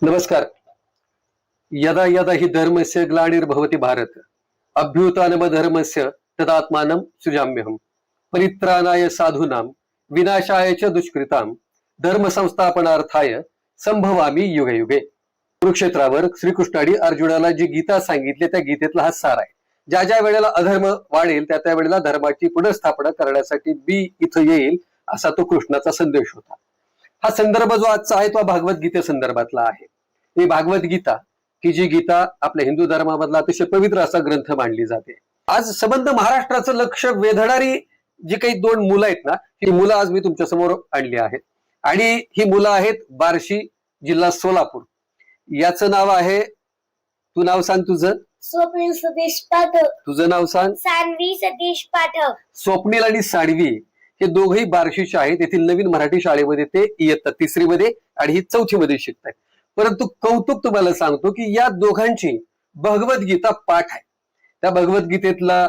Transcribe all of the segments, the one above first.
नमस्कार. यदा यदा हि धर्मस्य ग्लानिर्भवति भारत अभ्युत्थानमधर्मस्य तदात्मानं सृजाम्यहम् परित्राणाय साधूनां विनाशाय च दुष्कृतां धर्म संस्थापनार्थाय संभवामी युगे युगे. कुरुक्षेत्रावर श्रीकृष्णाने अर्जुनाला जी गीता सांगितली त्या गीतेतला हा सार आहे. ज्या ज्या वेळेला अधर्म वाढेल त्या त्या वेळेला धर्माची पुनर्स्थापना करण्यासाठी मी इथं येईल असा तो कृष्णाचा संदेश होता. हा संदर्भ जो आजचा आहे तो भागवत गीते संदर्भातला आहे. ही भागवत गीता की जी गीता आपल्या हिंदू धर्मामधला अतिशय पवित्र असा ग्रंथ मानली जाते. आज संबंध महाराष्ट्राचं लक्ष वेधणारी जी काही दोन मुलं आहेत ना, ही मुलं आज मी तुमच्या समोर आणली आहेत. आणि ही मुलं आहेत बार्शी, जिल्हा सोलापूर. याचं नाव आहे, तू नाव सांग तुझं. स्वप्नील सतीश पाठक. तुझं नाव सांग. सान्वी सतीश पाठक. स्वप्नील आणि सान्वी हे दोघेही बार्शीचे आहेत. येथील नवीन मराठी शाळेमध्ये ते इयत्ता 3री मध्ये आणि ही 4थी मध्ये शिकतात. परंतु कौतुक तुम्हाला सांगतो की या दोघांची भगवद्गीता पाठ आहे. त्या भगवद्गीतेतला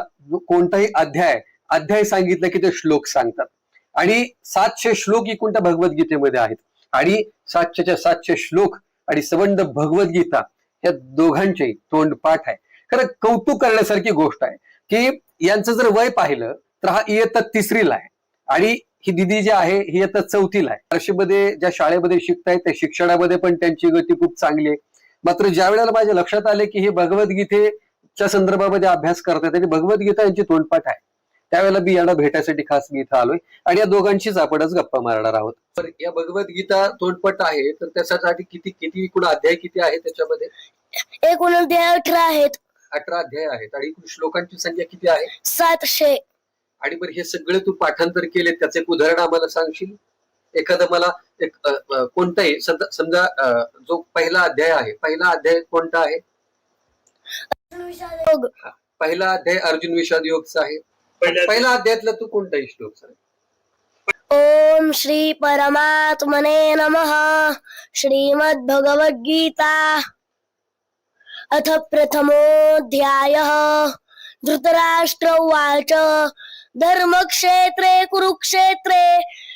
कोणताही अध्याय सांगितलं की ते श्लोक सांगतात. आणि 700 श्लोक एकूण त्या भगवद्गीतेमध्ये आहेत. आणि 700च्या 700 श्लोक आणि संबंध भगवद्गीता या दोघांचे तोंडपाठ आहे. खरं कौतुक करण्यासारखी गोष्ट आहे की यांचं जर वय पाहिलं तर हा इयत्ता 3रीला आहे आणि ही दिदी जी आहे ही इयत्ता 4थीला आहे. बार्शीमध्ये ज्या शाळेमध्ये शिकतायत त्या शिक्षणामध्ये पण त्यांची गती खूप चांगली आहे. मात्र ज्या वेळेला माझ्या लक्षात आले की हे भगवद्गीतेच्या संदर्भामध्ये अभ्यास करतात आणि भगवद्गीता यांची तोंडपाठ आहे, त्यावेळेला मी यांना भेटायसाठी खास मी इथं आलोय आणि या दोघांशीच आपणच गप्पा मारणार आहोत. तर या भगवद्गीता तोंडपाठ आहे तर त्याच्यासाठी किती एकूण अध्याय किती आहे त्याच्यामध्ये? एकूण अध्याय 18 आहेत. 18 अध्याय आहेत. आणि एकूण श्लोकांची संख्या किती आहे? 700. आणि बरं हे सगळे तू पाठांतर केले त्याचे एक उदाहरण आम्हाला सांगशील? एखादं मला एक कोणताही समजा जो पहिला अध्याय आहे, पहिला अध्याय कोणता आहे? पहिला अध्याय अर्जुन विषाद योगचा आहे. पहिला अध्यायातला तू कोणताही श्लोक सांग. ओम श्री परमात्मने नमः. श्रीमद् भगवद्गीता अथ प्रथमोऽध्यायः. धृतराष्ट्र उवाच धर्मक्षेत्रे कुरुक्षेत्रे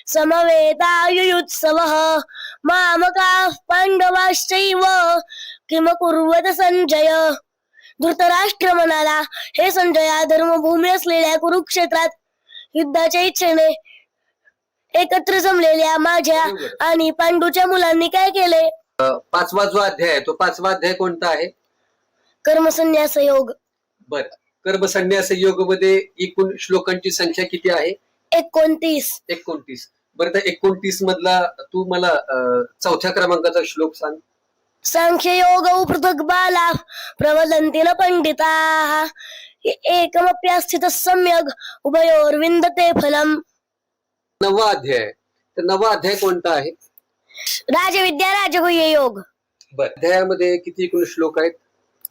समवेतायुयुत्सवः मामकाः पांडवाश्चैव किमकुर्वत संजय. धृतराष्ट्र म्हणाला, हे संजया, धर्मभूमी असलेल्या कुरुक्षेत्रात युद्धाच्या इच्छेने एकत्र जमलेल्या माझ्या आणि पांडूच्या मुलांनी काय केले? 5वा जो अध्याय आहे तो 5वा अध्याय कोणता आहे? कर्मसन्यास योग. बरं, कर्मसन्यास योग मध्ये एकूण श्लोकांची संख्या किती आहे? 29. 29. बरं, त्या 29 मधला तू मला 4थ्या क्रमांकाचा श्लोक सांग. सांख्ययोग पृथक् बाला प्रवदन्ति न पंडिताः एकमप्यस्थितः सम्यग् उभयोर्विन्दते फलम्. 9वा अध्याय. तर 9वा अध्याय कोणता आहे? राजविद्या राजगुह्य योग. बरं, अध्यायामध्ये किती एकूण श्लोक आहेत?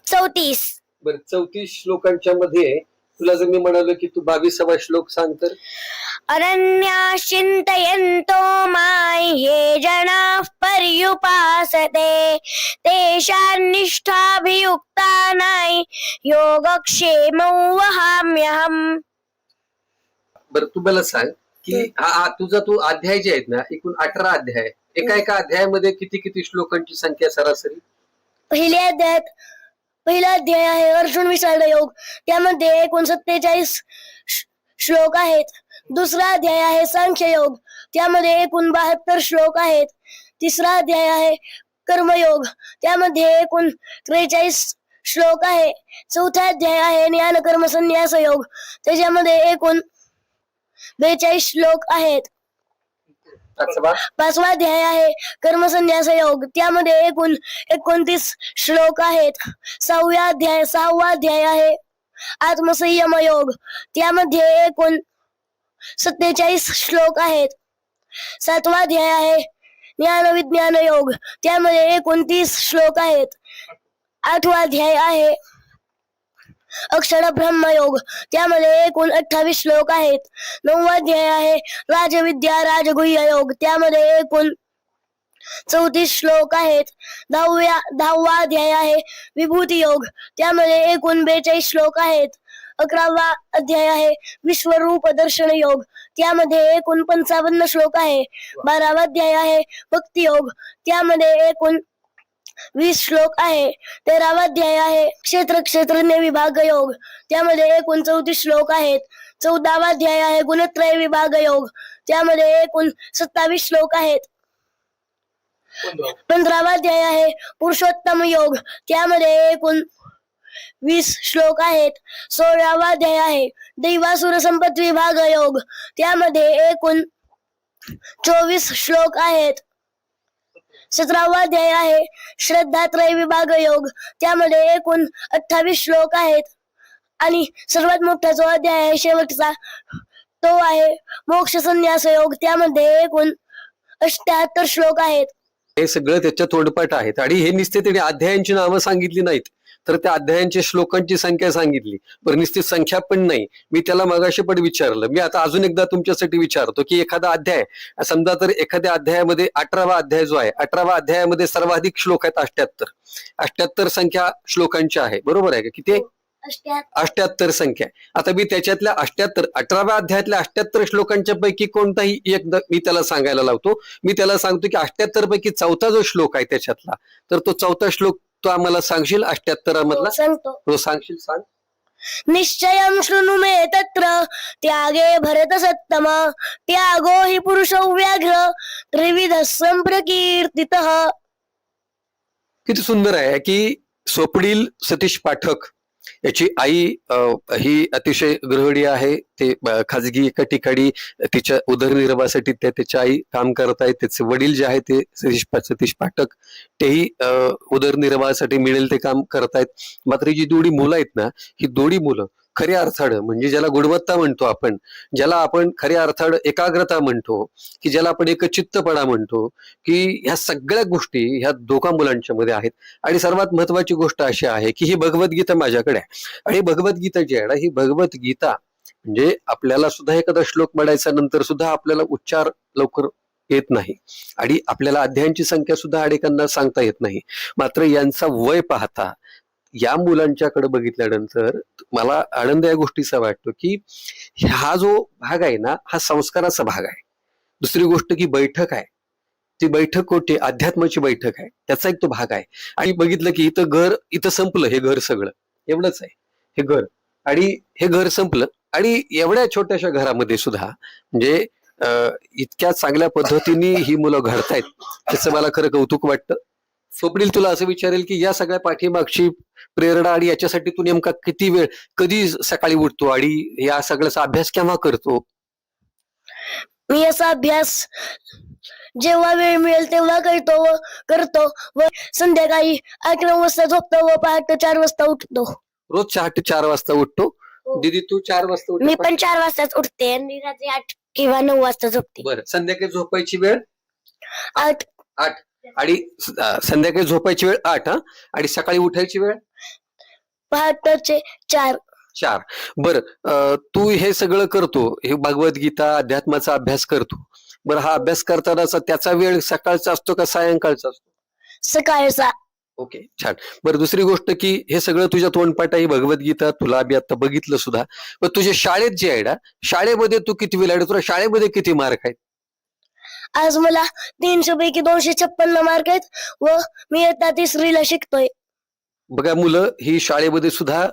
34. बरं, 34 श्लोकांच्या मध्ये तुला जर मी म्हणालो की तू 22वा श्लोक सांग तर? अनन्याश्चिन्तयन्तो मां ये जनाः पर्युपासते तेषान्निष्ठाभियुक्तानां योगक्षेमौ वहाम्यहम्. बरं, तू मला सांग की हा तुझा तू अध्याय जे आहेत ना, एकूण 18 अध्याय, एका अध्यायामध्ये किती किती श्लोकांची संख्या सरासरी? पहिला अध्याय आहे अर्जुन विषाद योग. त्यामध्ये एकूण 47 श्लोक आहेत. दुसरा अध्याय आहे सांख्य योग. त्यामध्ये एकूण 72 श्लोक आहेत. तिसरा अध्याय आहे कर्मयोग. त्यामध्ये एकूण 43 श्लोक आहे. चौथा अध्याय आहे ज्ञान कर्म संन्यास योग. त्याच्यामध्ये एकूण 42 श्लोक आहेत. 5वा अध्याय आहे कर्मसन्यास योग. त्यामध्ये एकूण 29 श्लोक आहेत. 6वा अध्याय आहे आत्मसंयम योग. त्यामध्ये एकूण 47 श्लोक आहेत. 7वा अध्याय आहे ज्ञान विज्ञान योग. त्यामध्ये एकूण 30 श्लोक आहेत. 8वा अध्याय आहे अक्षर ब्रह्मयोग. त्यामध्ये एकूण 28 श्लोक आहेत. 9वा अध्याय आहे राजविद्या राजगुह्य योग. त्यामध्ये एकूण 34 श्लोक आहेत. 10वा अध्याय आहे विभूती योग. त्यामध्ये एकूण 42 श्लोक आहेत. 11वा अध्याय आहे विश्वरूप दर्शन योग. त्यामध्ये एकूण 55 श्लोक आहे. 12वा अध्याय आहे भक्ती योग. त्यामध्ये एकूण 20 श्लोक आहे. 13वा अध्याय आहे क्षेत्र क्षेत्रज्ञ विभाग योग, त्यामध्ये एकूण 34 श्लोक आहेत. 14वा अध्याय आहे गुणत्रय विभाग योग, त्यामध्ये एकूण 27 श्लोक आहेत. 15वा अध्याय आहे पुरुषोत्तम योग, त्यामध्ये एकूण 20 श्लोक आहेत. 16वा अध्याय आहे दैवासुर संपत्ती विभाग योग, त्यामध्ये एकूण 24 श्लोक आहेत. 17वा अध्याय आहे श्रद्धात्रय विभाग योग, त्यामध्ये एकूण 28 श्लोक आहेत. आणि सर्वात मोठा जो अध्याय आहे शेवटचा तो आहे मोक्ष संन्यास योग, त्यामध्ये एकूण 78 श्लोक आहेत. हे सगळं त्याच्या तोंडपाठ आहेत. आणि हे नुसते त्याने अध्यायांची नावं सांगितली नाहीत, तर त्या अध्यायांच्या श्लोकांची संख्या सांगितली. बरं, नुसती संख्या पण नाही. मी त्याला मगाशी पण विचारलं, मी आता अजून एकदा तुमच्यासाठी विचारतो की एखादा अध्याय समजा, तर एखाद्या अध्यायामध्ये 18वा अध्याय जो आहे, 18वा अध्यायामध्ये सर्वाधिक श्लोक आहेत 78 संख्या श्लोकांची आहे. बरोबर आहे का? किती? 78 संख्या. आता मी त्याच्यातल्या 18व्या अध्यायातल्या 78 श्लोकांच्या पैकी कोणताही एक मी त्याला सांगायला लावतो. मी त्याला सांगतो की 78 पैकी 4था जो श्लोक आहे त्याच्यातला, तर तो 4था श्लोक तो आम्हाला सांगशील 78 मधला? सांगतो. तो सांगशील? सांग. निश्चयं शृणु मे तत्र त्यागे भरत सत्तम, त्यागो हि पुरुषो व्याघ्र त्रिविध संप्रकीर्तितः. किती सुंदर आहे की स्वप्नील सतीश पाठक याची आई ही अतिशय गृहिणी आहे. ते खाजगी एका ठिकाणी तिच्या उदरनिर्वाहासाठी त्याच्या आई काम करत आहेत. त्याचे वडील जे आहे ते सतीश पाठक, तेही उदरनिर्वाहासाठी मिळेल ते काम करतायत. मात्र जी दोन्ही मुलं आहेत ना, ही दोन्ही मुलं खऱ्या अर्थानं, म्हणजे ज्याला गुणवत्ता म्हणतो आपण, ज्याला आपण खऱ्या अर्थानं एकाग्रता म्हणतो, की ज्याला आपण एकचित्तपणा म्हणतो, की ह्या सगळ्या गोष्टी ह्या दोघा मुलांच्या मध्ये आहेत. आणि सर्वात महत्वाची गोष्ट अशी आहे की ही भगवद्गीता माझ्याकडे आहे. आणि भगवद्गीता जी आहे ना, ही भगवद्गीता म्हणजे आपल्याला सुद्धा एखादा श्लोक म्हणायचा नंतर सुद्धा आपल्याला उच्चार लवकर येत नाही, आणि आपल्याला अध्यायांची संख्या सुद्धा अनेकांना सांगता येत नाही. मात्र यांचा वय पाहता या मुलांच्याकडे बघितल्यानंतर मला आनंद या गोष्टीचा वाटतो की हा जो भाग आहे ना, हा संस्काराचा भाग आहे. दुसरी गोष्ट की बैठक आहे, ती बैठक कोठे? अध्यात्माची बैठक आहे, त्याचा एक तो भाग आहे. आणि बघितलं की इथं संपलं हे घर, सगळं एवढंच आहे हे घर, आणि हे घर संपलं. आणि एवढ्या छोट्याशा घरामध्ये सुद्धा म्हणजे इतक्या चांगल्या पद्धतीने ही मुलं घडतायत, त्याचं मला खरं कौतुक वाटतं. स्वप्नील, तुला असं विचारेल की या सगळ्या पाठीमागची प्रेरणा आणि याच्यासाठी तू नेमका किती वेळ, कधी सकाळी उठतो आणि या सगळ्याचा अभ्यास केव्हा करतो? मी याचा अभ्यास जेव्हा वेळ मिळेल तेव्हा करतो व संध्याकाळी 8-9 वाजता झोपतो व पहाटे 4 वाजता उठतो. रोज 4 वाजता उठतो. दीदी, तू 4 वाजता उठतो? मी पण 4 वाजताच उठते आणि रात्री 8 किंवा 9 वाजता झोपते. बरं, संध्याकाळी झोपायची वेळ 8. आणि संध्याकाळी झोपायची वेळ 8, आणि सकाळी उठायची वेळ पहाटेचे 4. बरं, तू हे सगळं करतो, हे भगवद्गीता अध्यात्माचा अभ्यास करतो. बरं, हा अभ्यास करतानाचा त्याचा वेळ सकाळचा असतो का सायंकाळचा असतो? सकाळचा. ओके, छान. बरं, दुसरी गोष्ट की हे सगळं तुझ्या तोंडपाठ आहे भगवद्गीता, तुला आम्ही आता बघितलं सुद्धा. पण तुझ्या शाळेत जे आहे ना, शाळेमध्ये तू किती वेळ आहे? तुला शाळेमध्ये किती मार्क आहेत? आज मला 300 पैकी 256 मार्क आहेत व मी इयत्ता 3रीला शिकतोय. बघा, मुलं ही शाळेमध्ये सुद्धा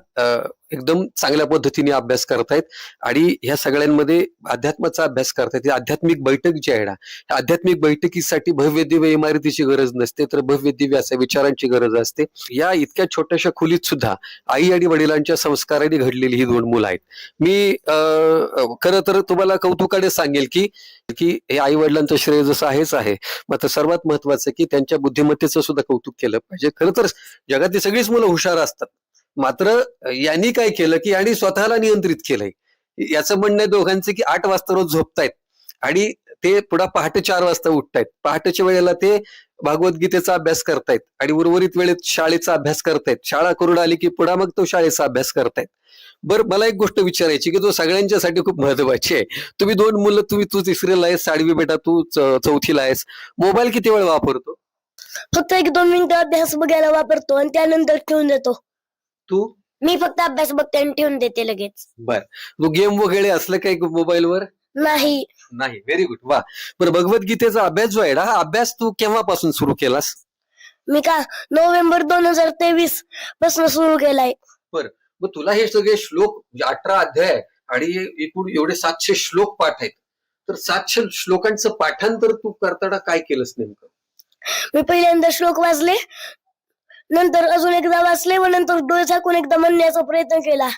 एकदम चांगल्या पद्धतीने अभ्यास करतायत आणि ह्या सगळ्यांमध्ये अध्यात्माचा अभ्यास करतायत. आध्यात्मिक बैठक जी आहे ना, त्या आध्यात्मिक बैठकीसाठी भव्य दिव्य इमारतीची गरज नसते, तर भव्य दिव्य अशा विचारांची गरज असते. या इतक्या छोट्याशा खोलीत सुद्धा आई आणि वडिलांच्या संस्काराने घडलेली ही 2 मुलं आहेत. मी खरं तर तुम्हाला कौतुकाने सांगेल की हे आई वडिलांचं श्रेय जसं आहेच आहे, मात्र सर्वात महत्वाचं की त्यांच्या बुद्धिमत्तेचं सुद्धा कौतुक केलं पाहिजे. खरं तर जगातली सगळीच मुलं हुशार असतात, मात्र यांनी काय केलं की यांनी स्वतःला नियंत्रित केलंय. याचं म्हणणं आहे दोघांचं की 8 वाजता रोज झोपतायत आणि ते पुढे पहाटे 4 वाजता उठतायत. पहाटेच्या वेळेला ते भगवद्गीतेचा अभ्यास करतायत आणि उर्वरित वेळेत शाळेचा अभ्यास करतायत. शाळा करून आली की पुढे मग तो शाळेचा अभ्यास करतायत. बरं, मला एक गोष्ट विचारायची की जो सगळ्यांच्यासाठी खूप महत्वाची आहे. तुम्ही 2 मुलं, तू 3रीला आहेस, साडवी बेटा तू 4थीला आहेस. मोबाईल किती वेळ वापरतो? फक्त 1-2 मिनिटं अभ्यास बघायला वापरतो आणि त्यानंतर ठेवून देतो. तू? मी फक्त अभ्यास बघते आणि ठेवून देते लगेच. बर, तू गेम वगैरे असलं काही मोबाईलवर? नाही. व्हेरी गुड, वा. बरं, भगवद्गीतेचा अभ्यास जो आहे ना, हा अभ्यास तू केव्हापासून सुरू केलास? मी का नोव्हेंबर 2023 पासून सुरू केलाय. मग तुला हे सगळे श्लोक 18 अध्याय आणि एकूण एवढे 700 श्लोक पाठ आहेत, तर 700 श्लोकांचं पाठांतर तू करताना काय केलंस नेमकं? मी पहिल्यांदा श्लोक वाचले, नंतर अजून एकदा वाचले व नंतर डोळे झाकून एकदा म्हणण्याचा प्रयत्न केला.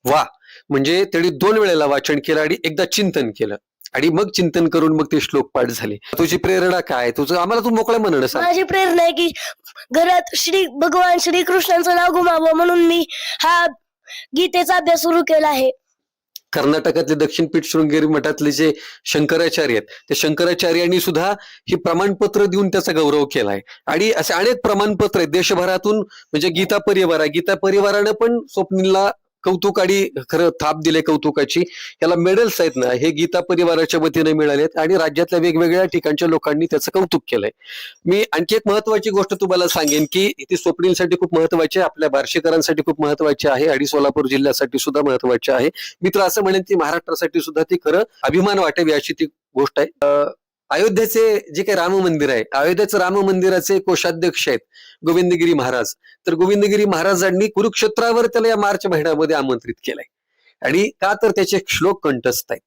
वा, म्हणजे त्यांनी 2 वेळेला वाचन केलं आणि एकदा चिंतन केलं आणि मग चिंतन करून मग ते श्लोक पाठ झाले. तुझी प्रेरणा काय? तुझं आम्हाला तू मोकळ्या मनानं सांग. माझी प्रेरणा आहे की घरात भगवान श्रीकृष्णांचं नाव घुमावं म्हणून मी हा गीतेचा अभ्यास सुरू केला आहे. कर्नाटकातले दक्षिण पीठ शृंगेरी मठातले जे शंकराचार्य आहेत, त्या शंकराचार्यांनी सुद्धा ही प्रमाणपत्र देऊन त्याचा गौरव केलाय आणि असे अनेक प्रमाणपत्र आहेत देशभरातून. म्हणजे गीता परिवारानं पण स्वप्नीलला कौतुक आणि खरं थाप दिले कौतुकाची. याला मेडल्स आहेत ना, हे गीता परिवाराच्या वतीने मिळालेत आणि राज्यातल्या वेगवेगळ्या ठिकाणच्या लोकांनी त्याचं कौतुक केलंय. मी आणखी एक महत्वाची गोष्ट तुम्हाला सांगेन की ती स्वप्नीलसाठी खूप महत्वाची आहे, आपल्या बार्शीकरांसाठी खूप महत्वाची आहे आणि सोलापूर जिल्ह्यासाठी सुद्धा महत्वाची आहे. मी तर असं म्हणेन की महाराष्ट्रासाठी सुद्धा ती खरं अभिमान वाटावी अशी ती गोष्ट आहे. अयोध्येचे जे काही राम मंदिर आहे, अयोध्येचं राम मंदिराचे कोषाध्यक्ष आहेत गोविंदगिरी महाराज. तर गोविंदगिरी महाराजांनी कुरुक्षेत्रावर त्याला या मार्च महिन्यामध्ये आमंत्रित केलंय. आणि का तर त्याचे श्लोक कंठस्थ आहेत.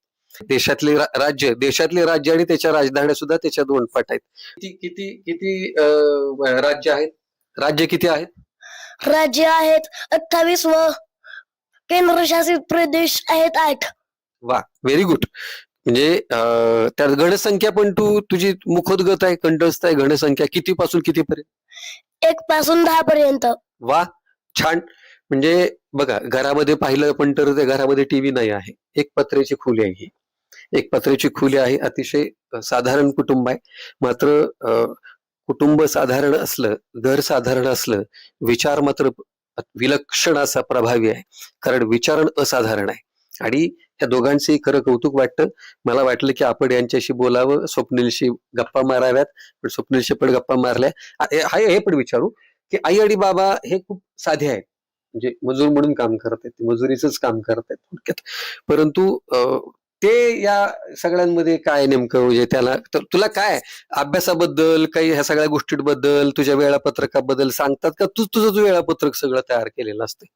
देशातले राज्य आणि त्याच्या राजधान्या सुद्धा त्याच्या 2 पट आहेत. किती राज्य आहेत? राज्य किती आहेत? राज्य आहेत 28 व केंद्रशासित प्रदेश आहेत 8. वा, व्हेरी गुड. म्हणजे त्यात घनसंख्या पण तुझी मुखोद्गत आहे, कंठस्थ आहे. घनसंख्या किती पासून कितीपर्यंत? 1 पासून 10 पर्यंत. वा, छान. म्हणजे बघा, घरामध्ये पाहिलं पण तर त्या घरामध्ये टीव्ही नाही आहे, एक पत्र्याची खोली आहे. ही एक पत्र्याची खोली आहे. अतिशय साधारण कुटुंब आहे. मात्र कुटुंब साधारण असलं, घर साधारण असलं, विचार मात्र विलक्षण असा प्रभावी आहे. कारण विचारण असाधारण आहे. आणि या दोघांचंही खरं कौतुक वाटतं. मला वाटलं की आपण यांच्याशी बोलावं, स्वप्नीलशी गप्पा माराव्यात, पण स्वप्नीलशी पण गप्पा मारल्या. हे पण विचारू की आई आणि बाबा हे खूप साधे आहेत, म्हणजे मजूर म्हणून काम करत आहेत, मजुरीच काम करत आहेत थोडक्यात. परंतु ते या सगळ्यांमध्ये काय नेमकं, म्हणजे त्याला तुला काय अभ्यासाबद्दल, काही ह्या सगळ्या गोष्टींबद्दल, तुझ्या वेळापत्रकाबद्दल सांगतात का? तुझं वेळापत्रक सगळं तयार केलेलं असते?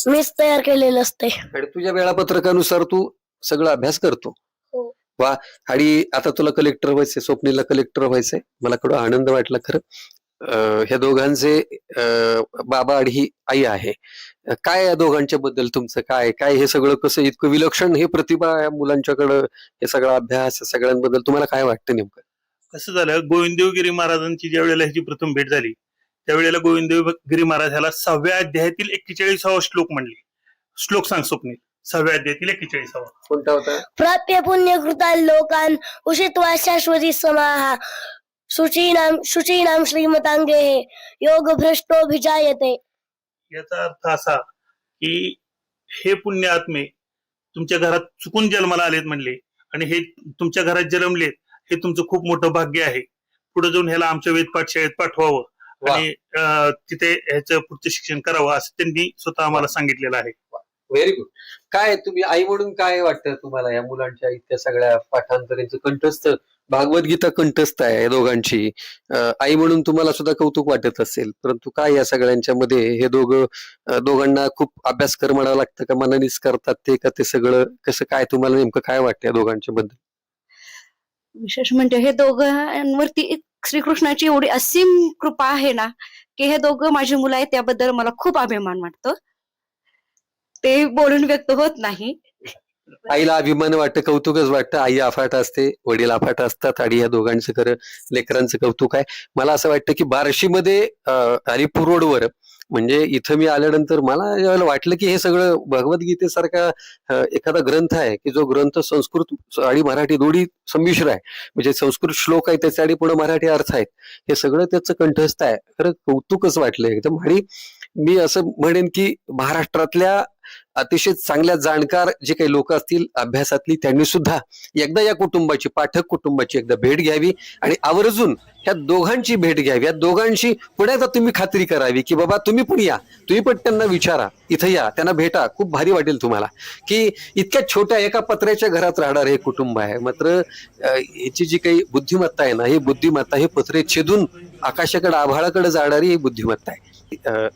मीच तयार केलेलं असते. आणि तुझ्या वेळापत्रकानुसार तू सगळं अभ्यास करतो? हो. वा. आणि आता तुला कलेक्टर व्हायचंय, स्वप्नीलला कलेक्टर व्हायचंय. मला थोडा आनंद वाटला खरं. ह्या दोघांचे बाबा आणि ही आई आहे. काय या दोघांच्या बद्दल तुमचं काय हे सगळं कसं इतकं विलक्षण हे प्रतिभा या मुलांच्याकडं, हे सगळा अभ्यास, या सगळ्यांबद्दल तुम्हाला काय वाटतं नेमकं? कसं झालं, गोविंददेवगिरी महाराजांची ज्या वेळेला ह्याची प्रथम भेट झाली त्यावेळेला गोविंददेवगिरी महाराज ह्याला 6व्या अध्यायातील 41वा श्लोक म्हणले. श्लोक सांग स्वप्नील, 6व्या अध्यायातील 41वा कोणता होता? प्राप्य पुण्यकृता लोकान उषित्वा शाश्वती समाहा शुचीनाम श्रीमतांगे योग भ्रष्टोभिजायते. याचा अर्थ असा की हे पुण्य आत्मे तुमच्या घरात चुकून जन्माला आलेत म्हणले आणि हे तुमच्या घरात जन्मलेत, हे तुमचं खूप मोठं भाग्य आहे. पुढे जाऊन ह्याला आमच्या वेद पाठशाळेत पाठवावं आणि तिथे ह्याचं पुढचं शिक्षण करावं असं त्यांनी स्वतः आम्हाला सांगितलेलं आहे. Very good. काय तुम्ही आई म्हणून काय वाटतं तुम्हाला या मुलांच्या इतक्या सगळ्या पाठांतरांचं कंठस्थ, भागवद्गीता कंठस्थ आहे दोघांची. आई म्हणून तुम्हाला सुद्धा कौतुक वाटत असेल, परंतु काय या सगळ्यांच्या मध्ये हे दोघांना खूप अभ्यास कर म्हणावं लागतं का? मनानेच करतात ते का? ते सगळं कसं काय तुम्हाला नेमकं काय वाटतं या दोघांच्या बद्दल? विशेष म्हणजे हे दोघांवरती श्रीकृष्णाची एवढी असीम कृपा आहे ना, की हे दोघं माझी मुलं आहेत, त्याबद्दल मला खूप अभिमान वाटतो. ते बोलून व्यक्त होत नाही. आईला अभिमान वाटतं, कौतुकच वाटतं. आई अफाट असते, वडील अफाट असतात आणि या दोघांचं खरं लेकरांचं कौतुक आहे. मला असं वाटतं की बार्शीमध्ये हरिपूर रोडवर, म्हणजे इथं मी आल्यानंतर मला ज्यावेळेला वाटलं की हे सगळं भगवद्गीतेसारखा एखादा ग्रंथ आहे की जो ग्रंथ संस्कृत आणि मराठी दोन्ही संमिश्र आहे. म्हणजे संस्कृत श्लोक आहे त्याचे आणि पुढे मराठी अर्थ आहेत, हे सगळं त्याचं कंठस्थ आहे. खरं कौतुकच वाटलं एकदम. आणि मी असं म्हणेन की महाराष्ट्रातल्या अतिशय चांगल्या जाणकार जे काही लोक असतील अभ्यासातली, त्यांनी सुद्धा एकदा या कुटुंबाची, पाठक कुटुंबाची एकदा भेट घ्यावी आणि आवर्जून ह्या दोघांची भेट घ्यावी, या दोघांशी पुन्हा एकदा तुम्ही खात्री करावी की बाबा तुम्ही पण या, तुम्ही पण त्यांना विचारा, इथं या, त्यांना भेटा, खूप भारी वाटेल तुम्हाला की इतक्या छोट्या एका पत्र्याच्या घरात राहणार हे कुटुंब आहे. मात्र याची जी काही बुद्धिमत्ता आहे ना, ही बुद्धिमत्ता हे पत्रे छेदून आकाशाकडे आभाळाकडे जाणारी ही बुद्धिमत्ता आहे.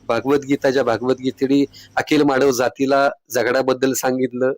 भागवद्गीताच्या भागवद्गीतेने अखिल मानव जातीला जगण्याबद्दल सांगितलं,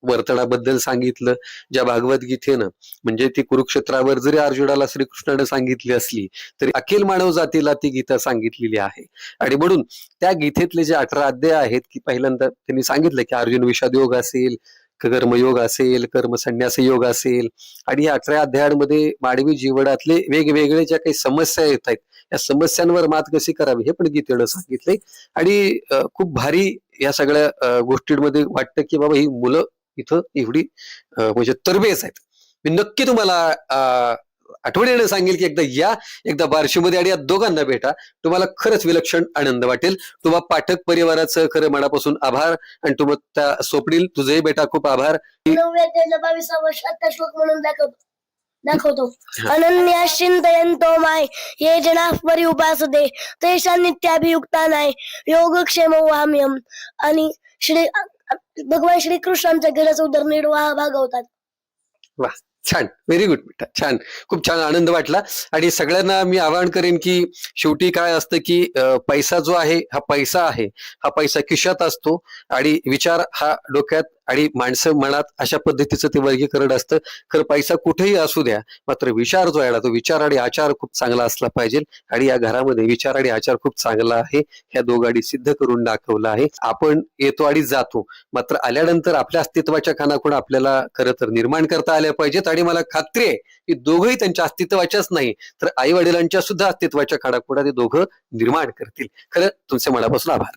वर्तनाबद्दल सांगितलं. ज्या भागवद्गीतेनं म्हणजे ती कुरुक्षेत्रावर जरी अर्जुनाला श्रीकृष्णाने सांगितली असली तरी अखिल मानव जातीला ती गीता सांगितलेली आहे. आणि म्हणून त्या गीतेतले जे 18 अध्याय आहेत की पहिल्यांदा त्यांनी सांगितलं की अर्जुन विषाद योग असेल, कर्मयोग असेल, कर्म संन्यास योग असेल, आणि या 18 अध्यायांमध्ये मानवी जीवनातले वेगवेगळे ज्या काही समस्या येत आहेत या समस्यांवर मात कशी करावी हे पण गीतेनं सांगितलंय. आणि खूप भारी या सगळ्या गोष्टींमध्ये वाटतं की बाबा ही मुलं इथं एवढी म्हणजे तरबेज आहेत. मी नक्की तुम्हाला आठवणीने सांगेल की एकदा या, एकदा बार्शीमध्ये आणि या दोघांना भेटा, तुम्हाला खरंच विलक्षण आनंद वाटेल. तुम्हा पाठक परिवाराचं खरं मनापासून आभार, आणि तुम्हाला त्या स्वप्नील तुझेही बेटा खूप आभार. 9व्या अध्यायाला 22 वर्षात श्लोक म्हणून दाखवतो. अनन्या चिंतयन्तो माय ये जना पर्युपासते तेषां नित्याभियुक्तानां योगक्षेमो वाम्यम. आणि भगवान श्रीकृष्णांच्या घराचा उदरनिर्वाह भागवतात. वा, छान, व्हेरी गुड बेटा, छान, खूप छान आनंद वाटला. आणि सगळ्यांना मी आवाहन करेन की शेवटी काय असतं की पैसा जो आहे हा पैसा आहे, हा पैसा खिशात असतो आणि विचार हा डोक्यात आणि माणसं मनात, अशा पद्धतीचं ते वर्गीकरण असतं. खरं पैसा कुठेही असू द्या, मात्र विचार जो आहे ना तो विचार आणि आचार खूप चांगला असला पाहिजे. आणि या घरामध्ये विचार आणि आचार खूप चांगला आहे, ह्या दोघांनी सिद्ध करून दाखवलं आहे. आपण येतो आणि जातो, मात्र आल्यानंतर आपल्या अस्तित्वाच्या खानाखुणा आपल्याला खरं तर निर्माण करता आल्या पाहिजेत. आणि मला खात्री आहे की दोघंही त्यांच्या अस्तित्वाच्याच नाही तर आई वडिलांच्या सुद्धा अस्तित्वाच्या खानाखुणा ते दोघं निर्माण करतील. खरं तुमचे मनापासून आभार.